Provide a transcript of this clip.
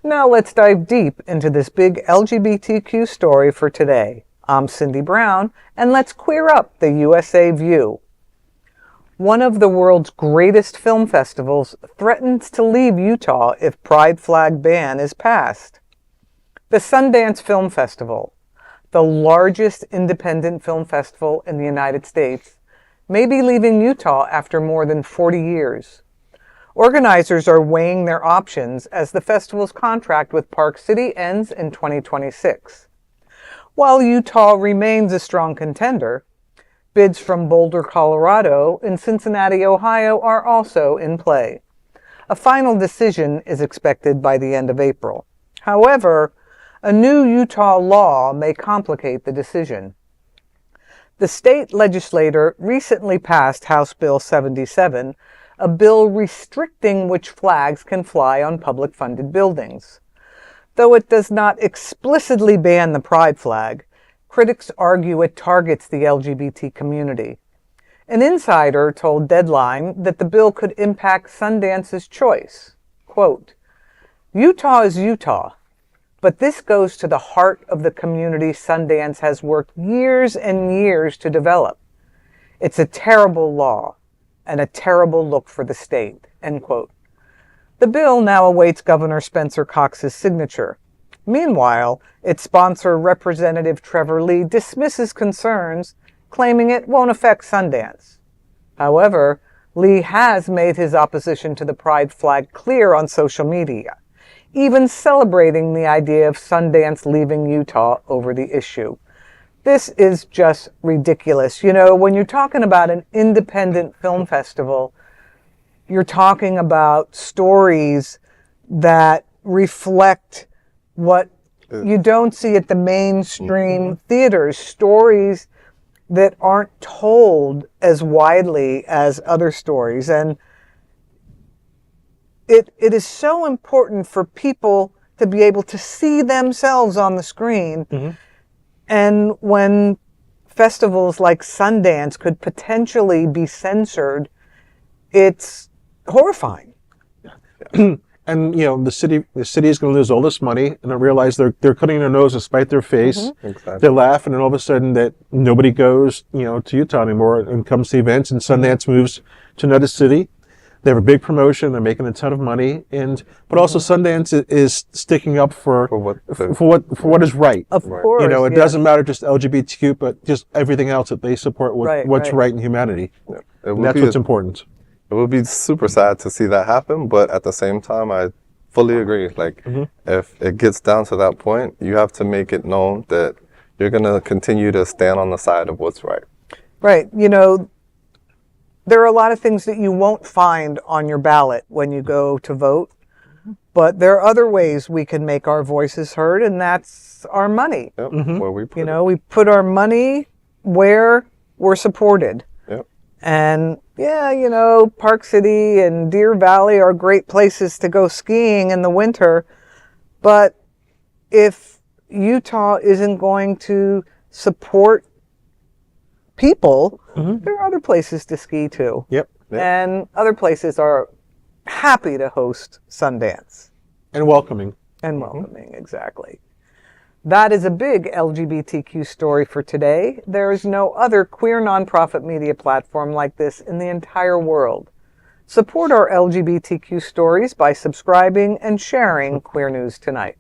Now let's dive deep into this big LGBTQ story for today. I'm Cindy Brown, and let's queer up the USA view. One of the world's greatest film festivals threatens to leave Utah if Pride flag ban is passed. The Sundance Film Festival, the largest independent film festival in the United States, may be leaving Utah after more than 40 years. Organizers are weighing their options as the festival's contract with Park City ends in 2026. While Utah remains a strong contender, bids from Boulder, Colorado, and Cincinnati, Ohio are also in play. A final decision is expected by the end of April. However, a new Utah law may complicate the decision. The state legislature recently passed House Bill 77, a bill restricting which flags can fly on public-funded buildings. Though it does not explicitly ban the pride flag, critics argue it targets the LGBT community. An insider told Deadline that the bill could impact Sundance's choice. Quote, "Utah is Utah, but this goes to the heart of the community Sundance has worked years and years to develop. It's a terrible law and a terrible look for the state," end quote. The bill now awaits Governor Spencer Cox's signature. Meanwhile, its sponsor, Representative Trevor Lee, dismisses concerns, claiming it won't affect Sundance. However, Lee has made his opposition to the pride flag clear on social media, even celebrating the idea of Sundance leaving Utah over the issue. This is just ridiculous. You know, when you're talking about an independent film festival, you're talking about stories that reflect what you don't see at the mainstream theaters, stories that aren't told as widely as other stories. And it is so important for people to be able to see themselves on the screen. And when festivals like Sundance could potentially be censored, it's horrifying. And the city is going to lose all this money, and they realize they're cutting their nose to spite their face. Exactly. They laugh, and then all of a sudden that nobody goes to Utah anymore and comes to events, and Sundance moves to another city. They have a big promotion. They're making a ton of money, but also Sundance is sticking up for what is right. Of course, it doesn't matter just LGBTQ, but just everything else that they support what's right in humanity. Yeah. And that's what's important. It would be super sad to see that happen, but at the same time, I fully agree. Like, if it gets down to that point, you have to make it known that you're going to continue to stand on the side of what's right. Right. There are a lot of things that you won't find on your ballot when you go to vote, but there are other ways we can make our voices heard, and that's our money. Yep. Where we put it. We put our money where we're supported. Yep. And Park City and Deer Valley are great places to go skiing in the winter, but if Utah isn't going to support people, there are other places to ski too. Yep. And other places are happy to host Sundance. And welcoming. Exactly. That is a big LGBTQ story for today. There is no other queer nonprofit media platform like this in the entire world. Support our LGBTQ stories by subscribing and sharing Queer News Tonight.